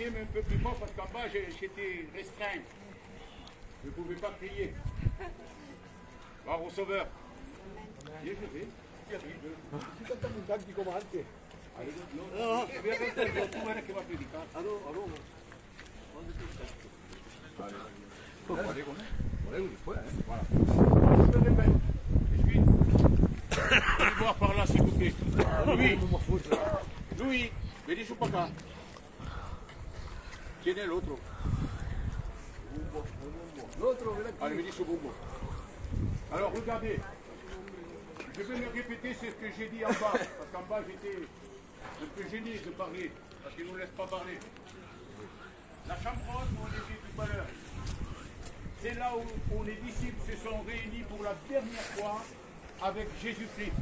crier un peu plus fort parce qu'en bas j'étais restreint. Je ne pouvais pas crier. Gloire au Sauveur. Bien joué. Si cantamos canti como antes. Voy a cantar yo, tú eres que va a predicar. Allez voir par là, s'il vous plaît. Louis, vení su para acá. ¿Quién es el otro? Allez, vení su bumbo. Alors, regardez. Je vais me répéter ce que j'ai dit en bas, parce qu'en bas j'étais un peu gêné de parler, parce qu'ils ne nous laissent pas parler. La chambre haute, où on était tout à l'heure, c'est là où les disciples se sont réunis pour la dernière fois avec Jésus-Christ.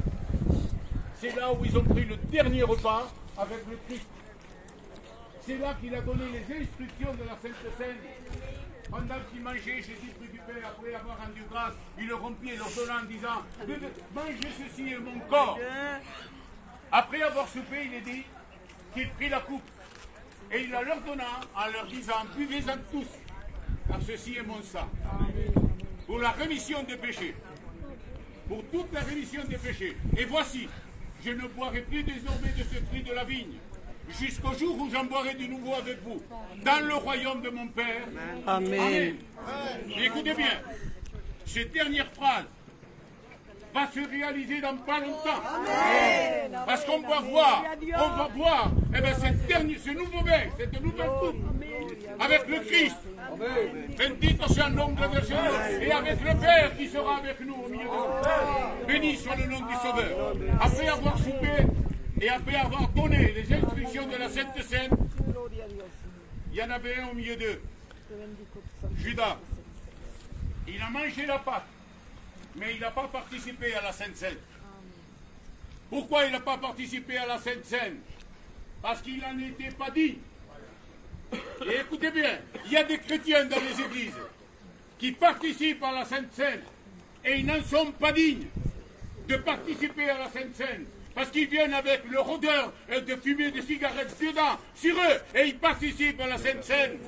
C'est là où ils ont pris le dernier repas avec le Christ. C'est là qu'il a donné les instructions de la Sainte Seine. Pendant qu'ils mangeaient, Jésus prit du pain, après avoir rendu grâce, il le rompit et leur donna en disant, mangez ceci est mon corps. Après avoir soupé, il est dit qu'il prit la coupe. Et il la leur donna en leur disant, buvez-en tous, car ceci est mon sang. Pour la rémission des péchés. Pour toute la rémission des péchés. Et voici, je ne boirai plus désormais de ce fruit de la vigne, jusqu'au jour où j'en boirai de nouveau avec vous, dans le royaume de mon Père. Amen. Amen. Et écoutez bien, cette dernière phrase va se réaliser dans pas longtemps. Amen. Parce qu'on va voir, ce nouveau vin, cette nouvelle coupe, avec le Christ. Bendito sea el nombre del Señor. Et avec le Père qui sera avec nous au milieu de nous. Béni soit le nom du Sauveur. Après avoir soupé, et après avoir donné les instructions de la Sainte Seine, il y en avait un au milieu d'eux, Judas. Il a mangé la pâte, mais il n'a pas participé à la Sainte Seine. Pourquoi il n'a pas participé à la Sainte Seine? Parce qu'il n'en était pas digne. Et écoutez bien, il y a des chrétiens dans les églises qui participent à la Sainte Seine et ils n'en sont pas dignes de participer à la Sainte Seine. Parce qu'ils viennent avec leur odeur de fumée de cigarettes dedans, sur eux, et ils participent à la Sainte Seine.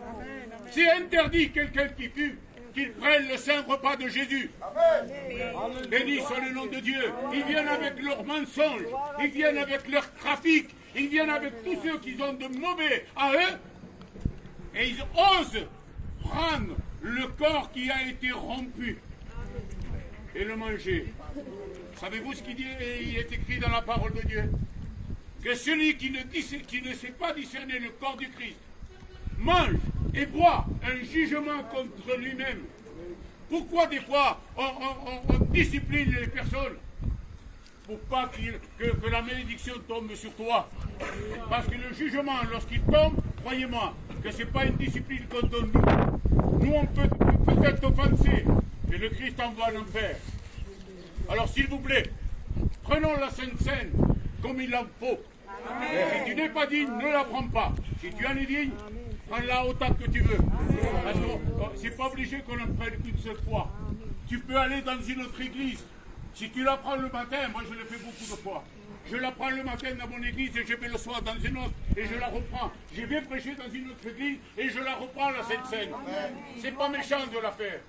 C'est interdit, quelqu'un qui fume, qu'ils prennent le saint repas de Jésus. Amen. Béni soit le nom de Dieu. Ils viennent avec leurs mensonges, ils viennent avec leur trafic, ils viennent avec tous ceux qui ont de mauvais à eux, et ils osent prendre le corps qui a été rompu et le manger. Savez-vous ce qu'il dit? Il est écrit dans la parole de Dieu que celui qui ne sait pas discerner le corps du Christ mange et boit un jugement contre lui-même. Pourquoi des fois on discipline les personnes? Pour pas que la malédiction tombe sur toi. Parce que le jugement, lorsqu'il tombe, croyez-moi, que ce n'est pas une discipline qu'on donne nous. Nous, on peut peut-être offenser, mais le Christ envoie en enfer. Alors, s'il vous plaît, prenons la Sainte Seine comme il en faut. Si tu n'es pas digne, ne la prends pas. Si tu en es digne, prends-la autant que tu veux. Parce que c'est pas obligé qu'on en prenne qu'une seule fois. Tu peux aller dans une autre église. Si tu la prends le matin, moi je le fais beaucoup de fois. Je la prends le matin dans mon église et je vais le soir dans une autre et je la reprends. Je vais prêcher dans une autre église et je la reprends la Sainte Seine. C'est pas méchant de la faire.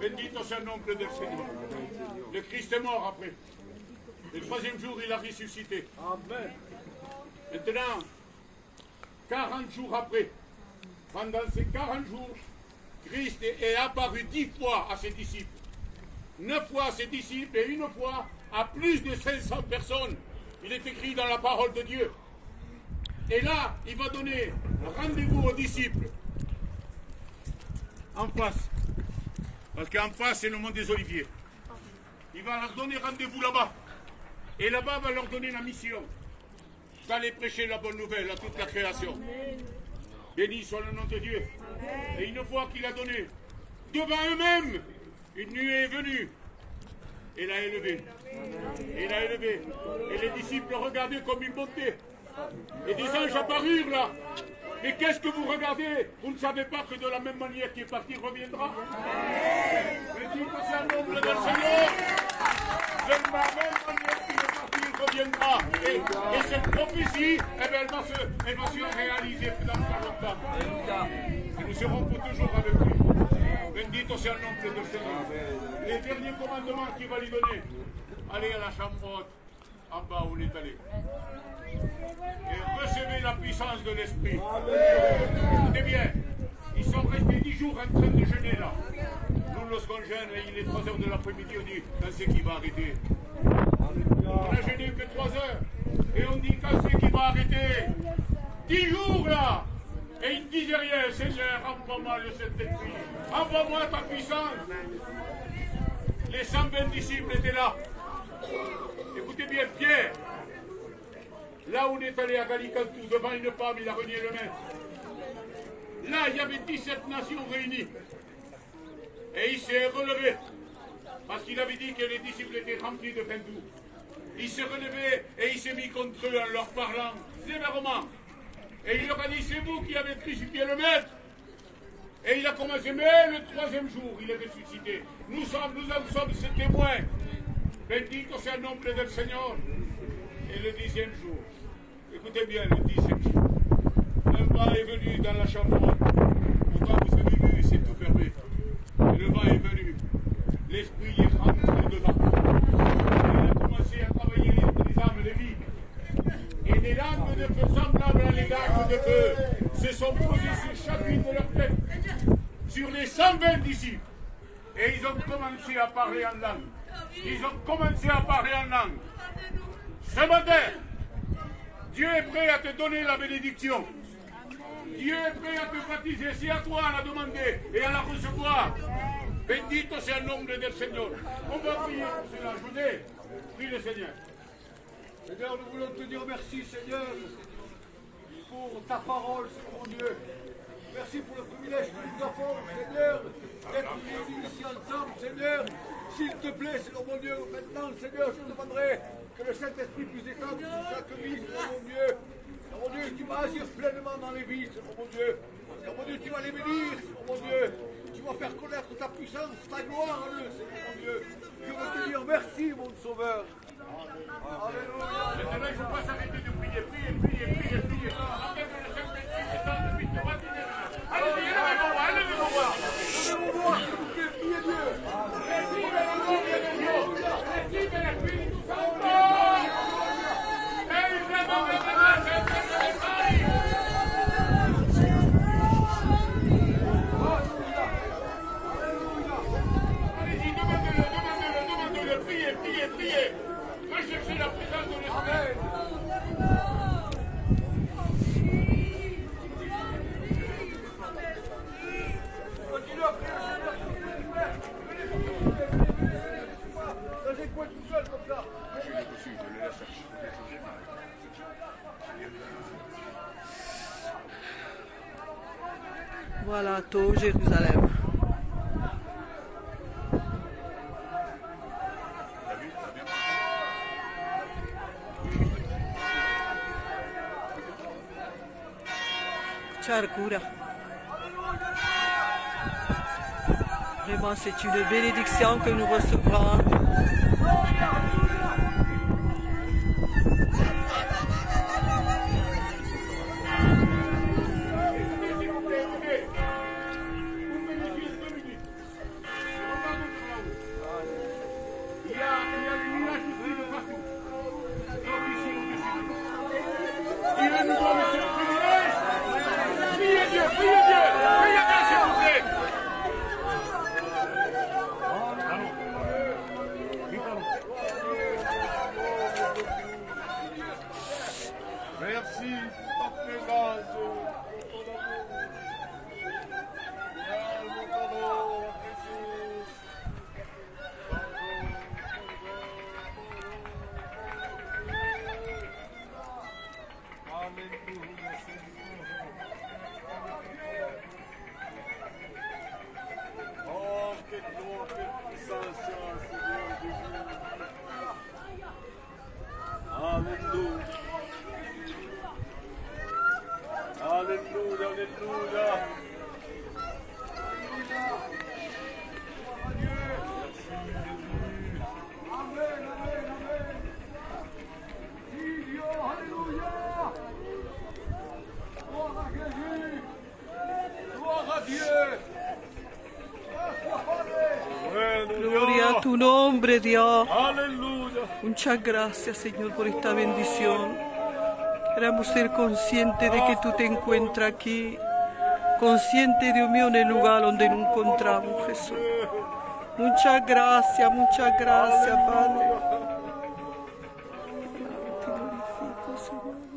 Bendito soit le nom del Seigneur. Le Christ est mort après. Le troisième jour, il a ressuscité. Amen. Maintenant, 40 jours après, pendant ces 40 jours, Christ est apparu 10 fois à ses disciples. 9 fois à ses disciples et une fois à plus de 500 personnes. Il est écrit dans la parole de Dieu. Et là, il va donner rendez-vous aux disciples. En face. Parce qu'en face, c'est le mont des Oliviers. Il va leur donner rendez-vous là-bas. Et là-bas, il va leur donner la mission d'aller prêcher la bonne nouvelle à toute la création. Béni soit le nom de Dieu. Et une fois qu'il a donné, devant eux-mêmes, une nuée est venue et l'a élevé. Et l'a élevé. Et les disciples regardaient comme une bonté. Et des anges apparurent là. Mais qu'est-ce que vous regardez? Vous ne savez pas que de la même manière qu'il est parti, il reviendra. Béni que c'est le nom du Seigneur. De la même manière qu'il est parti, il viendra. Et cette prophétie, eh bien, elle va se réaliser dans pas longtemps. Et nous serons pour toujours avec lui. Bendito sea el nombre del Seigneur. Les derniers commandements qu'il va lui donner. Allez à la chambre haute, en bas où on est allé. Et recevez la puissance de l'Esprit. Écoutez bien, ils sont restés 10 jours en train de jeûner là. Nous, lorsqu'on jeûne, il est 3 heures de l'après-midi, on dit quand c'est qui va arrêter. On a jeûné que 3 heures. Et on dit quand c'est qui va arrêter. 10 jours là. Et il ne disait rien, Seigneur, envoie-moi le Saint-Esprit. Envoie-moi ta puissance. Les 120 disciples étaient là. Écoutez bien, Pierre. Là où on est allé à Gallicantou, devant une femme, il a renié le maître. Là, il y avait 17 nations réunies. Et il s'est relevé. Parce qu'il avait dit que les disciples étaient remplis de faim doux. Il s'est relevé et il s'est mis contre eux en leur parlant sévèrement. Et il leur a dit, c'est vous qui avez crucifié le maître. Et il a commencé, mais le 3e jour, il est ressuscité. Nous en sommes ses témoins. Bendito sea el nombre del Seigneur. Et le 10e jour, écoutez bien, le 10e jour, un vent est venu dans la chambre. Pourtant, vous avez vu, c'est tout fermé. Et le vent est venu. L'esprit est rentré dedans. Et il a commencé à travailler les âmes, les vies. Et des langues de feu semblables à l'égard de feu se sont posées sur chacune de leurs têtes, sur les 120 disciples. Et ils ont commencé à parler en langue. Ils ont commencé à parler en langue. Ce matin, Dieu est prêt à te donner la bénédiction. Dieu est prêt à te baptiser. C'est à toi à la demander et à la recevoir. Bendito sea el nombre del Seigneur. On va prier pour cela. José, prie le Seigneur. Seigneur, nous voulons te dire merci, Seigneur, pour ta parole, Seigneur mon Dieu. Merci pour le privilège que nous avons, Seigneur, d'être réunis ici ensemble, Seigneur. S'il te plaît, Seigneur mon Dieu, maintenant, Seigneur, je demanderai que le Saint-Esprit puisse étendre sur chaque vie, Seigneur mon Dieu. Seigneur mon Dieu, tu vas agir pleinement dans les vies, Seigneur mon Dieu. Seigneur mon Dieu, tu vas les bénir, Seigneur mon Dieu. Tu vas faire connaître ta puissance, ta gloire à eux, Seigneur mon Dieu. Je veux te dire merci, mon Sauveur. Alléluia. Maintenant, il ne faut pas s'arrêter de prier. Priez. Après que le Saint-Esprit descende, puis te baptiser. Allez-y, allez-vous voir. Allez-vous voir, s'il vous plaît, priez Dieu. Recibe la gloria de Dios. Recibe el Espíritu Santo. El Señor de la Allez-y, demandez-le. Priez. Recherchez la présence de l'Esprit. Continue à prier, Seigneur, s'il vous plaît. Ça, j'ai quoi tout seul comme ça? Je l'ai reçu, je le laisse chercher. Voilà, tout Jérusalem. Charcura. Vraiment, c'est une bénédiction que nous recevrons. tu nombre, Dios. Aleluya. Muchas gracias, Señor, por esta bendición. Queremos ser conscientes de que tú te encuentras aquí. Consciente, Dios mío, en el lugar donde nos encontramos, Jesús. Muchas gracias, Padre. Te glorifico, Señor.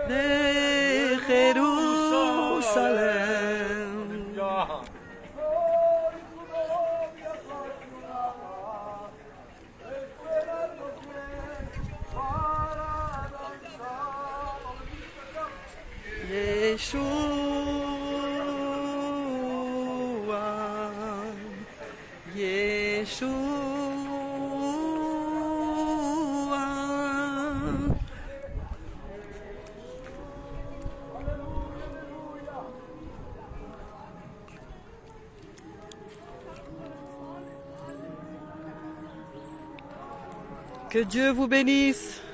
De Jerusalén. Yeshua. Que Dieu vous bénisse.